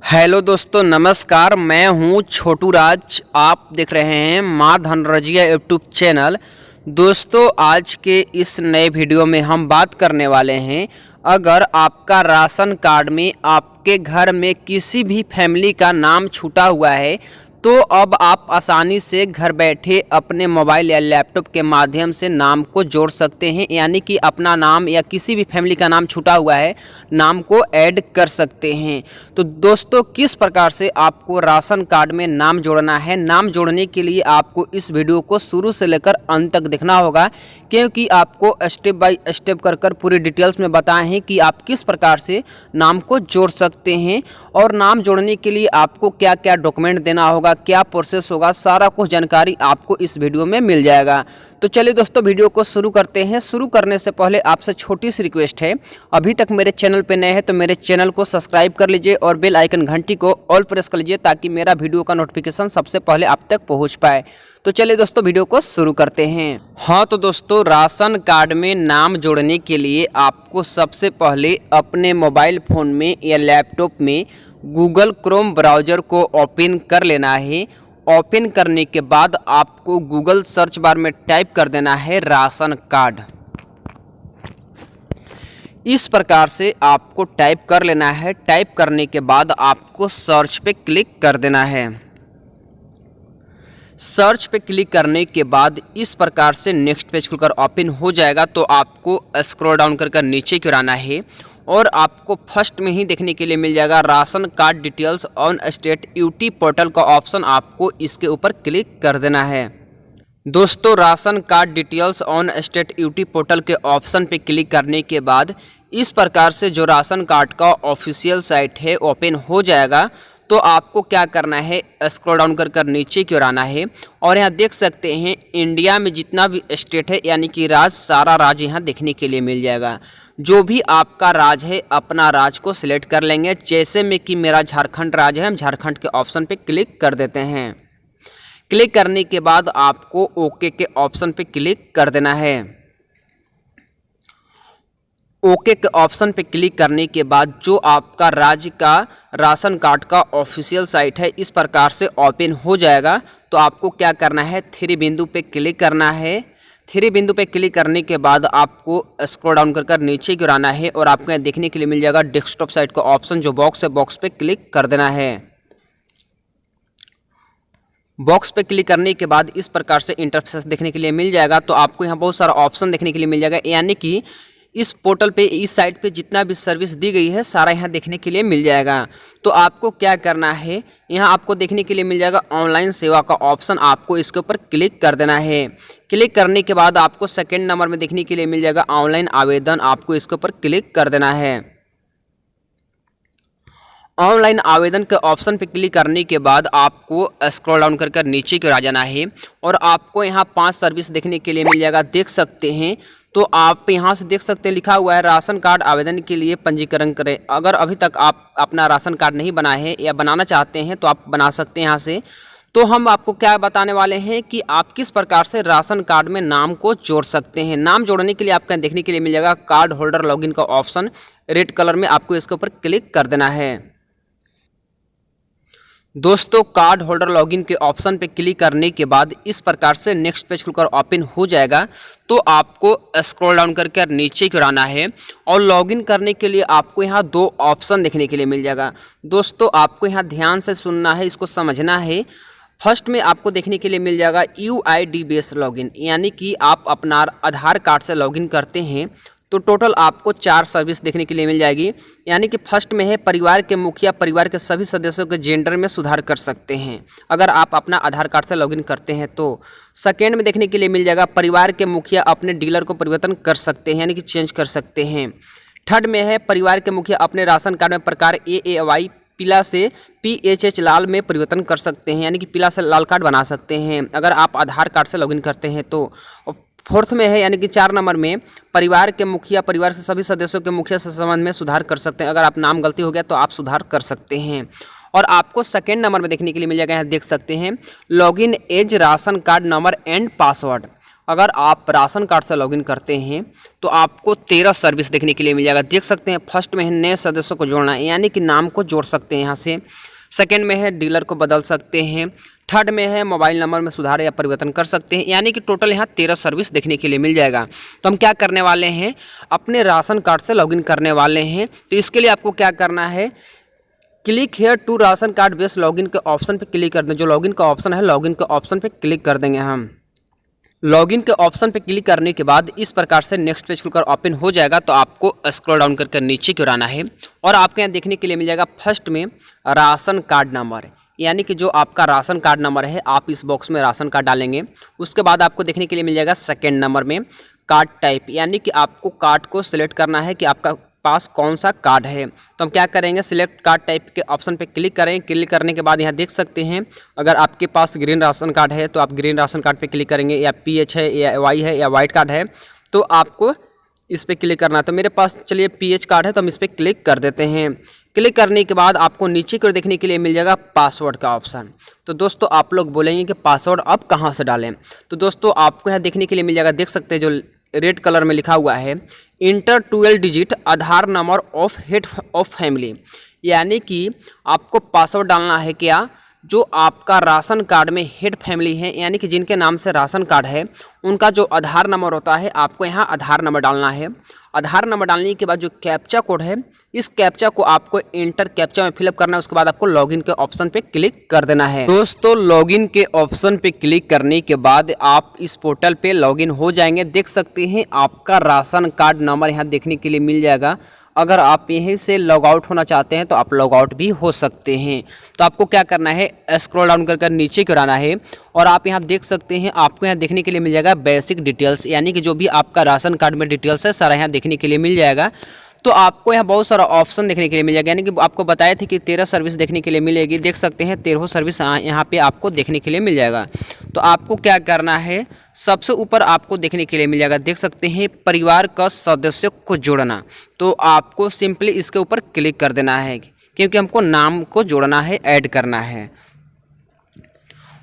Hello दोस्तों, नमस्कार। मैं हूं छोटू राज। आप देख रहे हैं माँ धनरजिया यूट्यूब चैनल। दोस्तों, आज के इस नए वीडियो में हम बात करने वाले हैं, अगर आपका राशन कार्ड में आपके घर में किसी भी फैमिली का नाम छूटा हुआ है तो अब आप आसानी से घर बैठे अपने मोबाइल या लैपटॉप के माध्यम से नाम को जोड़ सकते हैं। यानी कि अपना नाम या किसी भी फैमिली का नाम छूटा हुआ है, नाम को ऐड कर सकते हैं। तो दोस्तों, किस प्रकार से आपको राशन कार्ड में नाम जोड़ना है, नाम जोड़ने के लिए आपको इस वीडियो को शुरू से लेकर अंत तक देखना होगा, क्योंकि आपको स्टेप बाय स्टेप कर पूरी डिटेल्स में बताए हैं कि आप किस प्रकार से नाम को जोड़ सकते हैं और नाम जोड़ने के लिए आपको क्या क्या डॉक्यूमेंट देना होगा, क्या प्रोसेस होगा, सारा कुछ जानकारी आपको इस वीडियो में मिल जाएगा। तो चलिए दोस्तों, वीडियो को शुरू करते हैं। शुरू करने से पहले आपसे छोटी सी रिक्वेस्ट है, अभी तक मेरे चैनल पे नए हैं तो मेरे चैनल को सब्सक्राइब कर लीजिए और बेल आइकन घंटी को ऑल प्रेस कर लीजिए ताकि मेरा वीडियो का नोटिफिकेशन सबसे पहले आप तक पहुंच पाए। तो चलिए दोस्तों, वीडियो को शुरू करते हैं। हाँ तो दोस्तों, राशन कार्ड में नाम जोड़ने के लिए आपको सबसे पहले अपने मोबाइल फ़ोन में या लैपटॉप में गूगल क्रोम ब्राउज़र को ओपन कर लेना है। ओपन करने के बाद आपको गूगल सर्च बार में टाइप कर देना है राशन कार्ड। इस प्रकार से आपको टाइप कर लेना है। टाइप करने के बाद आपको सर्च पे क्लिक कर देना है। सर्च पे क्लिक करने के बाद इस प्रकार से नेक्स्ट पेज खुलकर ओपन हो जाएगा। तो आपको स्क्रॉल डाउन कर नीचे की ओर आना है और आपको फर्स्ट में ही देखने के लिए मिल जाएगा ration card details on state UT portal का ऑप्शन। आपको इसके ऊपर क्लिक कर देना है। दोस्तों, ration card details on state UT portal के ऑप्शन पे क्लिक करने के बाद इस प्रकार से जो राशन कार्ड का ऑफिशियल साइट है ओपन हो जाएगा। तो आपको क्या करना है, स्क्रॉल डाउन कर नीचे की ओर आना है और यहाँ देख सकते हैं इंडिया में जितना भी स्टेट है यानी कि राज्य, सारा राज्य यहाँ देखने के लिए मिल जाएगा। जो भी आपका राज्य है अपना राज्य को सिलेक्ट कर लेंगे। जैसे में कि मेरा झारखंड राज्य है, हम झारखंड के ऑप्शन पे क्लिक कर देते हैं। क्लिक करने के बाद आपको ओके के ऑप्शन पे क्लिक कर देना है। ओके के ऑप्शन पे क्लिक करने के बाद जो आपका राज्य का राशन कार्ड का ऑफिशियल साइट है इस प्रकार से ओपन हो जाएगा। तो आपको क्या करना है, थ्री बिंदु पे क्लिक करना है। थ्री बिंदु पे क्लिक करने के बाद आपको स्क्रॉल डाउन कर नीचे गिराना आना है और आपको यहाँ देखने के लिए मिल जाएगा डेस्कटॉप साइट का ऑप्शन। जो बॉक्स है, बॉक्स पे क्लिक कर देना है। बॉक्स पे क्लिक करने के बाद इस प्रकार से इंटरफेस देखने के लिए मिल जाएगा। तो आपको यहाँ बहुत सारा ऑप्शन देखने के लिए मिल जाएगा। यानी कि इस पोर्टल पे, इस साइट पे जितना भी सर्विस दी गई है सारा यहाँ देखने के लिए मिल जाएगा। तो आपको क्या करना है, यहाँ आपको देखने के लिए मिल जाएगा ऑनलाइन सेवा का ऑप्शन। आपको इसके ऊपर क्लिक कर देना है। क्लिक करने के बाद आपको सेकंड नंबर में देखने के लिए मिल जाएगा ऑनलाइन आवेदन। आपको इसके ऊपर क्लिक कर देना है। ऑनलाइन आवेदन के ऑप्शन पे क्लिक करने के बाद आपको स्क्रॉल डाउन कर नीचे की ओर आ जाना है और आपको यहाँ 5 सर्विस देखने के लिए मिल जाएगा, देख सकते हैं। तो आप यहाँ से देख सकते हैं लिखा हुआ है राशन कार्ड आवेदन के लिए पंजीकरण करें। अगर अभी तक आप अपना राशन कार्ड नहीं बनाए हैं या बनाना चाहते हैं तो आप बना सकते हैं यहाँ से। तो हम आपको क्या बताने वाले हैं कि आप किस प्रकार से राशन कार्ड में नाम को जोड़ सकते हैं। नाम जोड़ने के लिए आपको देखने के लिए मिल जाएगा कार्ड होल्डर लॉगिन का ऑप्शन, रेड कलर में। आपको इसके ऊपर क्लिक कर देना है। दोस्तों, कार्ड होल्डर लॉगिन के ऑप्शन पे क्लिक करने के बाद इस प्रकार से नेक्स्ट पेज खुलकर ओपन हो जाएगा। तो आपको स्क्रॉल डाउन करके नीचे की ओर आना है और लॉगिन करने के लिए आपको यहाँ 2 ऑप्शन देखने के लिए मिल जाएगा। दोस्तों, आपको यहाँ ध्यान से सुनना है, इसको समझना है। फर्स्ट में आपको देखने के लिए मिल जाएगा UID बेस्ड लॉगिन, यानी कि आप अपना आधार कार्ड से लॉगिन करते हैं तो टोटल आपको 4 सर्विस देखने के लिए मिल जाएगी। यानी कि फर्स्ट में है परिवार के मुखिया, परिवार के सभी सदस्यों के जेंडर में सुधार कर सकते हैं अगर आप अपना आधार कार्ड से लॉगिन करते हैं। तो सेकेंड में देखने के लिए मिल जाएगा परिवार के मुखिया अपने डीलर को परिवर्तन कर सकते हैं, यानी कि चेंज कर सकते हैं। थर्ड में है परिवार के मुखिया अपने राशन कार्ड में प्रकार AAY पीला से PHH लाल में परिवर्तन कर सकते हैं, यानी कि पीला से लाल कार्ड बना सकते हैं अगर आप आधार कार्ड से लॉगिन करते हैं तो। फोर्थ में है यानी कि 4 नंबर में परिवार के मुखिया परिवार के सभी सदस्यों के मुखिया से संबंध में सुधार कर सकते हैं। अगर आप नाम गलती हो गया तो आप सुधार कर सकते हैं। और आपको सेकेंड नंबर में देखने के लिए मिल जाएगा, यहाँ देख सकते हैं login as ration card number and password. अगर आप राशन कार्ड से लॉगिन करते हैं तो आपको 13 सर्विस देखने के लिए मिल जाएगा। देख सकते हैं फर्स्ट में है नए सदस्यों को जोड़ना, यानी कि नाम को जोड़ सकते हैं यहाँ से। सेकंड में है डीलर को बदल सकते हैं। थर्ड में है मोबाइल नंबर में सुधार या परिवर्तन कर सकते हैं, यानी कि टोटल यहाँ 13 सर्विस देखने के लिए मिल जाएगा। तो हम क्या करने वाले हैं, अपने राशन कार्ड से लॉगिन करने वाले हैं। तो इसके लिए आपको क्या करना है, click here to ration card base login के ऑप्शन पे क्लिक कर दें। जो लॉगिन का ऑप्शन है, लॉगिन के ऑप्शन पे क्लिक कर देंगे हम। लॉगिन के ऑप्शन पे क्लिक करने के बाद इस प्रकार से नेक्स्ट पेज खुलकर ओपन हो जाएगा। तो आपको स्क्रॉल डाउन करके नीचे की ओर आना है और आपके यहाँ देखने के लिए मिल जाएगा फर्स्ट में राशन कार्ड नंबर, यानी कि जो आपका राशन कार्ड नंबर है आप इस बॉक्स में राशन कार्ड डालेंगे। उसके बाद आपको देखने के लिए मिल जाएगा सेकेंड नंबर में कार्ड टाइप, यानी कि आपको कार्ड को सिलेक्ट करना है कि आपका पास कौन सा कार्ड है। तो हम क्या करेंगे, सिलेक्ट कार्ड टाइप के ऑप्शन पे क्लिक करें। क्लिक करने के बाद यहाँ देख सकते हैं अगर आपके पास ग्रीन राशन कार्ड है तो आप ग्रीन राशन कार्ड पे क्लिक करेंगे, या PH है या Y है या वाइट कार्ड है तो आपको इस पर क्लिक करना है। तो मेरे पास चलिए PH कार्ड है तो हम इस पर क्लिक कर देते हैं। क्लिक करने के बाद आपको नीचे की ओर देखने के लिए मिल जाएगा पासवर्ड का ऑप्शन। तो दोस्तों आप लोग बोलेंगे कि पासवर्ड अब कहाँ से डालें, तो दोस्तों आपको यहाँ देखने के लिए मिल जाएगा, देख सकते हैं जो रेड कलर में लिखा हुआ है inter 12 digit Aadhaar number of head of family, यानी कि आपको पासवर्ड डालना है क्या, जो आपका राशन कार्ड में हेड फैमिली है, यानी कि जिनके नाम से राशन कार्ड है उनका जो आधार नंबर होता है आपको यहाँ आधार नंबर डालना है। आधार नंबर डालने के बाद जो कैप्चा कोड है इस कैप्चा को आपको इंटर कैप्चा में फिलअप करना है। उसके बाद आपको लॉगिन के ऑप्शन पे क्लिक कर देना है। दोस्तों लॉगिन के ऑप्शन पे क्लिक करने के बाद आप इस पोर्टल पे लॉगिन हो जाएंगे। देख सकते हैं आपका राशन कार्ड नंबर यहाँ देखने के लिए मिल जाएगा। अगर आप यहीं से लॉग आउट होना चाहते हैं तो आप लॉग आउट भी हो सकते हैं। तो आपको क्या करना है, स्क्रॉल डाउन कर नीचे की ओर आना है और आप यहाँ देख सकते हैं आपको यहाँ देखने के लिए मिल जाएगा बेसिक डिटेल्स, यानी कि जो भी आपका राशन कार्ड में डिटेल्स है सारा यहाँ देखने के लिए मिल जाएगा। तो आपको यहाँ बहुत सारा ऑप्शन देखने के लिए मिल जाएगा, यानी कि आपको बताए थे कि 13 सर्विस देखने के लिए मिलेगी। देख सकते हैं 13 सर्विस यहाँ पे आपको देखने के लिए मिल जाएगा। तो आपको क्या करना है, सबसे ऊपर आपको देखने के लिए मिल जाएगा, देख सकते हैं परिवार का सदस्यों को जोड़ना। तो आपको सिंपली इसके ऊपर क्लिक कर देना है क्योंकि हमको नाम को जोड़ना है, ऐड करना है।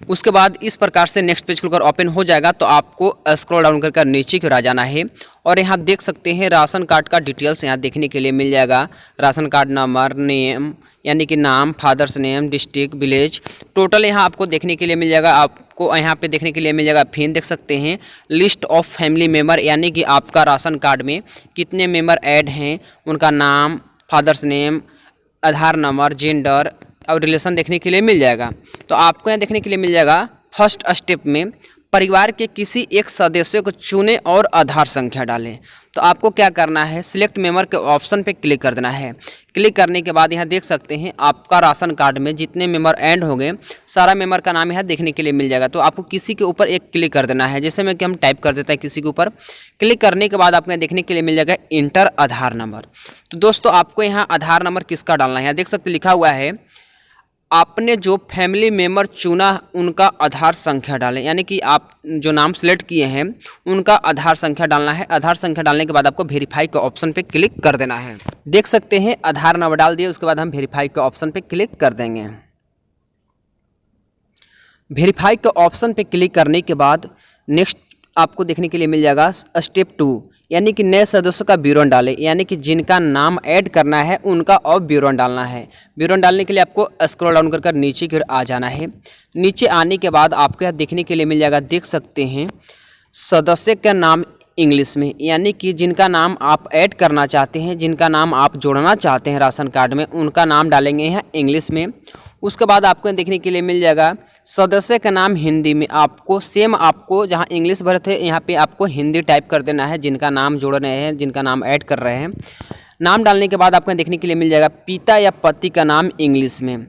उसके बाद इस प्रकार से नेक्स्ट पेज खुलकर ओपन हो जाएगा। तो आपको स्क्रॉल डाउन कर नीचे की ओर आ जाना है और यहाँ देख सकते हैं राशन कार्ड का डिटेल्स यहाँ देखने के लिए मिल जाएगा। राशन कार्ड नंबर, नेम यानी कि नाम, father's name, district, village, total यहाँ आपको देखने के लिए मिल जाएगा। आपको यहाँ पे देखने के लिए मिल जाएगा फिर देख सकते हैं लिस्ट ऑफ फैमिली मेम्बर, यानी कि आपका राशन कार्ड में कितने मेम्बर ऐड हैं, उनका नाम, फादर्स नेम, आधार नंबर, जेंडर और रिलेशन देखने के लिए मिल जाएगा। तो आपको यहाँ देखने के लिए मिल जाएगा फर्स्ट स्टेप में परिवार के किसी एक सदस्य को चुनें और आधार संख्या डालें। तो आपको क्या करना है, सिलेक्ट मेंबर के ऑप्शन पे क्लिक कर देना है। क्लिक करने के बाद यहाँ देख सकते हैं आपका राशन कार्ड में जितने मेंबर ऐड होंगे सारा मेंबर का नाम यहाँ देखने के लिए मिल जाएगा। तो आपको किसी के ऊपर एक क्लिक कर देना है, जैसे मैं कि हम टाइप कर देते हैं किसी के ऊपर। क्लिक करने के बाद आपको यहाँ देखने के लिए मिल जाएगा इंटर आधार नंबर। तो दोस्तों आपको यहाँ आधार नंबर किसका डालना है, यहाँ देख सकते लिखा हुआ है आपने जो फैमिली मेम्बर चुना उनका आधार संख्या डालें, यानी कि आप जो नाम सेलेक्ट किए हैं उनका आधार संख्या डालना है। आधार संख्या डालने के बाद आपको वेरीफाई के ऑप्शन पे क्लिक कर देना है। देख सकते हैं आधार नंबर डाल दिए, उसके बाद हम वेरीफाई के ऑप्शन पे क्लिक कर देंगे। वेरीफाई के ऑप्शन पे क्लिक करने के बाद नेक्स्ट आपको देखने के लिए मिल जाएगा स्टेप 2, यानी कि नए सदस्यों का विवरण डालें, यानी कि जिनका नाम ऐड करना है उनका और विवरण डालना है। विवरण डालने के लिए आपको स्क्रॉल डाउन कर नीचे की ओर आ जाना है। नीचे आने के बाद आपको यहाँ देखने के लिए मिल जाएगा, देख सकते हैं सदस्य का नाम इंग्लिश में, यानी कि जिनका नाम आप ऐड करना चाहते हैं, जिनका नाम आप जोड़ना चाहते हैं राशन कार्ड में, उनका नाम डालेंगे यहाँ इंग्लिश में। उसके बाद आपको देखने के लिए मिल जाएगा सदस्य का नाम हिंदी में। आपको सेम आपको जहाँ इंग्लिश भरे थे यहाँ पे आपको हिंदी टाइप कर देना है, जिनका नाम जोड़ रहे हैं, जिनका नाम ऐड कर रहे हैं। नाम डालने के बाद आपको देखने के लिए मिल जाएगा पिता या पति का नाम इंग्लिश में,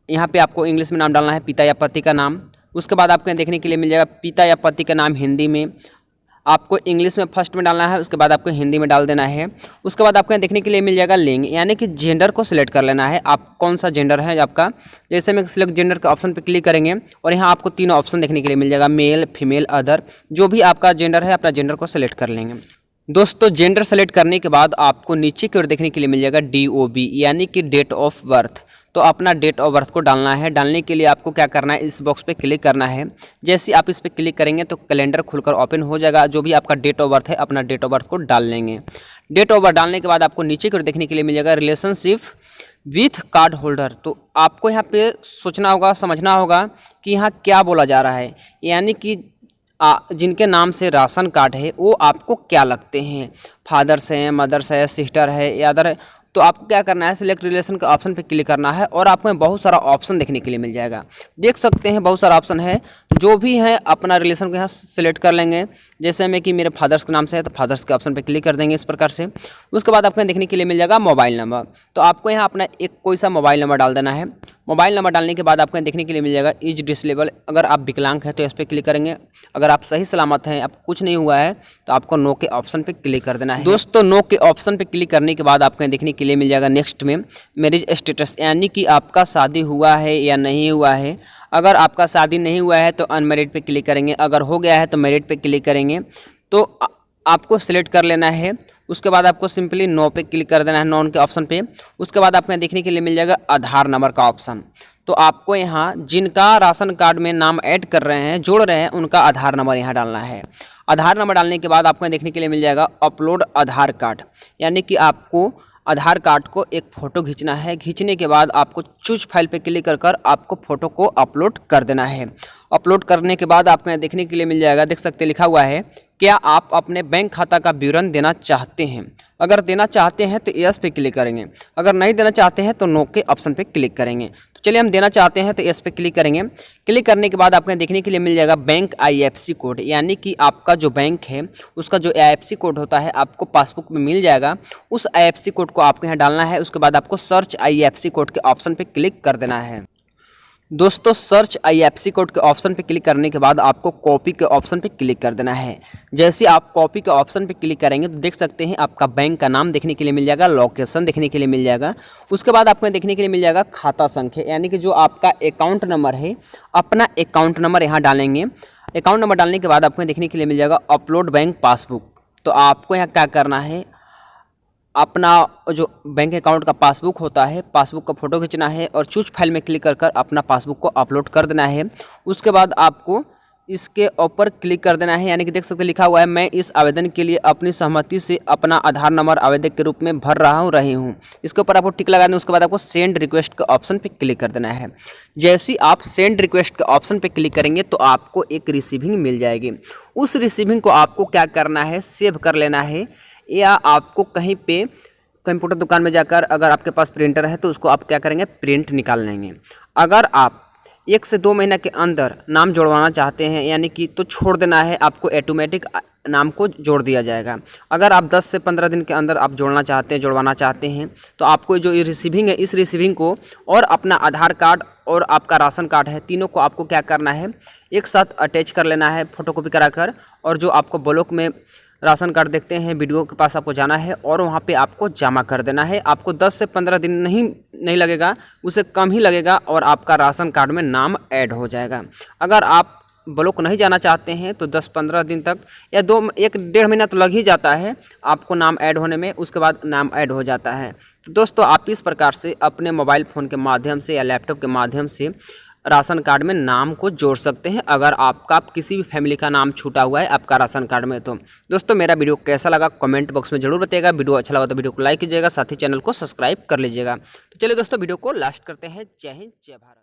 यहाँ पे आपको इंग्लिश में नाम डालना है, पिता या पति का नाम। उसके बाद आपको देखने के लिए मिल जाएगा पिता या पति का नाम हिंदी में, आपको इंग्लिश में फर्स्ट में डालना है, उसके बाद आपको हिंदी में डाल देना है। उसके बाद आपको देखने के लिए मिल जाएगा लिंग, यानी कि जेंडर को सिलेक्ट कर लेना है, आप कौन सा जेंडर है आपका। जैसे में सिलेक्ट जेंडर के ऑप्शन पे क्लिक करेंगे और यहाँ आपको 3 ऑप्शन देखने के लिए मिल जाएगा, मेल, फीमेल, अदर। जो भी आपका जेंडर है अपना जेंडर को सिलेक्ट कर लेंगे। दोस्तों जेंडर सेलेक्ट करने के बाद आपको नीचे की ओर देखने के लिए मिल जाएगा DOB, यानी कि डेट ऑफ बर्थ। तो अपना डेट ऑफ बर्थ को डालना है। डालने के लिए आपको क्या करना है, इस बॉक्स पे क्लिक करना है। जैसे आप इस पे क्लिक करेंगे तो कैलेंडर खुलकर ओपन हो जाएगा। जो भी आपका डेट ऑफ बर्थ है अपना डेट ऑफ बर्थ को डाल लेंगे। डेट ऑफ बर्थ डालने के बाद आपको नीचे की ओर देखने के लिए मिल जाएगा रिलेशनशिप विथ कार्ड होल्डर। तो आपको यहाँ पे सोचना होगा, समझना होगा कि यहाँ क्या बोला जा रहा है, यानी कि जिनके नाम से राशन कार्ड है वो आपको क्या लगते हैं, फादर्स हैं, मदर्स है, सिस्टर है या अदर है। तो आपको क्या करना है, सिलेक्ट रिलेशन के ऑप्शन पे क्लिक करना है और आपको बहुत सारा ऑप्शन देखने के लिए मिल जाएगा। देख सकते हैं बहुत सारा ऑप्शन है, जो भी है अपना रिलेशन को यहाँ सिलेक्ट कर लेंगे। जैसे में कि मेरे फादर्स के नाम से है तो फादर्स के ऑप्शन पे क्लिक कर देंगे इस प्रकार से। उसके बाद आपको देखने के लिए मिल जाएगा मोबाइल नंबर। तो आपको यहाँ अपना एक कोई सा मोबाइल नंबर डाल देना है। मोबाइल नंबर डालने के बाद आपको देखने के लिए मिल जाएगा इज डिसेबल। अगर आप विकलांग हैं तो इस पर क्लिक करेंगे। अगर आप सही सलामत हैं, आपको कुछ नहीं हुआ है, तो आपको नो के ऑप्शन पे क्लिक कर देना है। दोस्तों नो के ऑप्शन पे क्लिक करने के बाद आपको देखने के लिए मिल जाएगा नेक्स्ट में मैरिज स्टेटस, यानी कि आपका शादी हुआ है या नहीं हुआ है। अगर आपका शादी नहीं हुआ है तो अनमैरिड पे क्लिक करेंगे, अगर हो गया है तो मैरिड पे क्लिक करेंगे। तो आपको सिलेक्ट कर लेना है। उसके बाद आपको सिंपली नो पे क्लिक कर देना है, नॉन के ऑप्शन पे। उसके बाद आपको देखने के लिए मिल जाएगा आधार नंबर का ऑप्शन। तो आपको यहाँ जिनका राशन कार्ड में नाम ऐड कर रहे हैं, जोड़ रहे हैं, उनका आधार नंबर यहाँ डालना है। आधार नंबर डालने के बाद आपको देखने के लिए मिल जाएगा अपलोड आधार कार्ड, यानी कि आपको आधार कार्ड को एक फ़ोटो खींचना है। खींचने के बाद आपको चूज फाइल पे क्लिक कर आपको फ़ोटो को अपलोड कर देना है। अपलोड करने के बाद आपको देखने के लिए मिल जाएगा, देख सकते लिखा हुआ है, क्या आप अपने बैंक खाता का विवरण देना चाहते हैं। अगर देना चाहते हैं तो यस पे क्लिक करेंगे, अगर नहीं देना चाहते हैं तो नो के ऑप्शन पे क्लिक करेंगे। तो चलिए हम देना चाहते हैं तो यस पे क्लिक करेंगे। क्लिक करने के बाद आपको देखने के लिए मिल जाएगा बैंक IFSC कोड, यानी कि आपका जो बैंक है उसका जो IFSC कोड होता है आपको पासबुक में मिल जाएगा। उस IFSC कोड को आपको यहाँ डालना है। उसके बाद आपको सर्च IFSC कोड के ऑप्शन पे क्लिक कर देना है। दोस्तों सर्च IFSC कोड के ऑप्शन पे क्लिक करने के बाद आपको कॉपी के ऑप्शन पे क्लिक कर देना है। जैसे आप कॉपी के ऑप्शन पे क्लिक करेंगे तो देख सकते हैं आपका बैंक का नाम देखने के लिए मिल जाएगा, लोकेशन देखने के लिए मिल जाएगा। उसके बाद आपको देखने के लिए मिल जाएगा खाता संख्या, यानी कि जो आपका अकाउंट नंबर है, अपना अकाउंट नंबर यहाँ डालेंगे। अकाउंट नंबर डालने के बाद आपको देखने के लिए मिल जाएगा अपलोड बैंक पासबुक। तो आपको यहाँ क्या करना है, अपना जो बैंक अकाउंट का पासबुक होता है, पासबुक का फ़ोटो खींचना है और चूज फाइल में क्लिक कर अपना पासबुक को अपलोड कर देना है। उसके बाद आपको इसके ऊपर क्लिक कर देना है, यानी कि देख सकते लिखा हुआ है, मैं इस आवेदन के लिए अपनी सहमति से अपना आधार नंबर आवेदक के रूप में भर रही हूँ। इसके ऊपर आपको टिक लगा दें। उसके बाद आपको सेंड रिक्वेस्ट के ऑप्शन पे क्लिक कर देना है। जैसे आप सेंड रिक्वेस्ट के ऑप्शन पे क्लिक करेंगे तो आपको एक रिसीविंग मिल जाएगी। उस रिसीविंग को आपको क्या करना है, सेव कर लेना है, या आपको कहीं पे कंप्यूटर दुकान में जाकर अगर आपके पास प्रिंटर है तो उसको आप क्या करेंगे, प्रिंट निकाल लेंगे। अगर आप 1 से 2 महीना के अंदर नाम जोड़वाना चाहते हैं, यानी कि तो छोड़ देना है, आपको ऑटोमेटिक नाम को जोड़ दिया जाएगा। अगर आप 10 से 15 दिन के अंदर आप जुड़वाना चाहते हैं तो आपको जो ये रिसीविंग है, इस रिसीविंग को और अपना आधार कार्ड और आपका राशन कार्ड है, तीनों को आपको क्या करना है, एक साथ अटैच कर लेना है फ़ोटोकॉपी कराकर। और जो आपको ब्लॉक में राशन कार्ड देखते हैं, वीडियो के पास आपको जाना है और वहाँ पे आपको जमा कर देना है। आपको 10 से 15 दिन नहीं लगेगा, उससे कम ही लगेगा और आपका राशन कार्ड में नाम ऐड हो जाएगा। अगर आप ब्लॉक नहीं जाना चाहते हैं तो 10-15 दिन तक या 1-1.5 महीना तो लग ही जाता है आपको नाम ऐड होने में। उसके बाद नाम ऐड हो जाता है। तो दोस्तों आप इस प्रकार से अपने मोबाइल फ़ोन के माध्यम से या लैपटॉप के माध्यम से राशन कार्ड में नाम को जोड़ सकते हैं, अगर आपका किसी भी फैमिली का नाम छूटा हुआ है आपका राशन कार्ड में। तो दोस्तों मेरा वीडियो कैसा लगा कमेंट बॉक्स में जरूर बताइएगा। वीडियो अच्छा लगा तो वीडियो को लाइक कीजिएगा, साथ ही चैनल को सब्सक्राइब कर लीजिएगा। तो चलिए दोस्तों वीडियो को लास्ट करते हैं। जय हिंद, जय भारत।